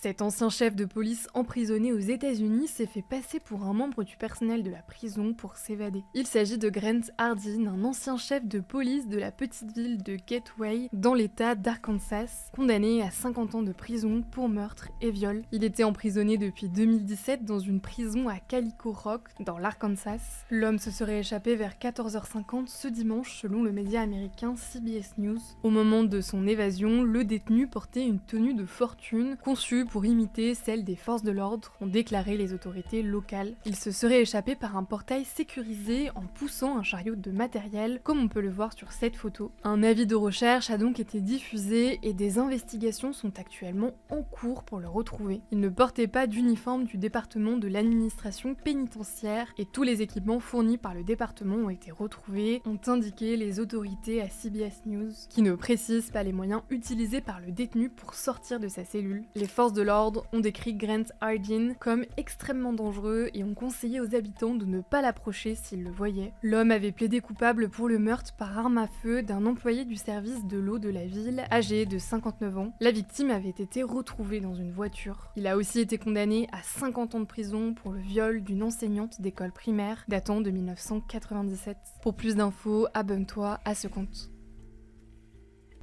Cet ancien chef de police emprisonné aux États-Unis s'est fait passer pour un membre du personnel de la prison pour s'évader. Il s'agit de Grant Hardin, un ancien chef de police de la petite ville de Gateway dans l'état d'Arkansas, condamné à 50 ans de prison pour meurtre et viol. Il était emprisonné depuis 2017 dans une prison à Calico Rock, dans l'Arkansas. L'homme se serait échappé vers 14h50 ce dimanche selon le média américain CBS News. Au moment de son évasion, le détenu portait une tenue de fortune conçue pour imiter celle des forces de l'ordre, ont déclaré les autorités locales. Il se serait échappé par un portail sécurisé en poussant un chariot de matériel, comme on peut le voir sur cette photo. Un avis de recherche a donc été diffusé et des investigations sont actuellement en cours pour le retrouver. Il ne portait pas d'uniforme du département de l'administration pénitentiaire et tous les équipements fournis par le département ont été retrouvés, ont indiqué les autorités à CBS News, qui ne précisent pas les moyens utilisés par le détenu pour sortir de sa cellule. Les forces de l'ordre ont décrit Grant Hardin comme extrêmement dangereux et ont conseillé aux habitants de ne pas l'approcher s'ils le voyaient. L'homme avait plaidé coupable pour le meurtre par arme à feu d'un employé du service de l'eau de la ville, âgé de 59 ans. La victime avait été retrouvée dans une voiture. Il a aussi été condamné à 50 ans de prison pour le viol d'une enseignante d'école primaire datant de 1997. Pour plus d'infos, abonne-toi à ce compte.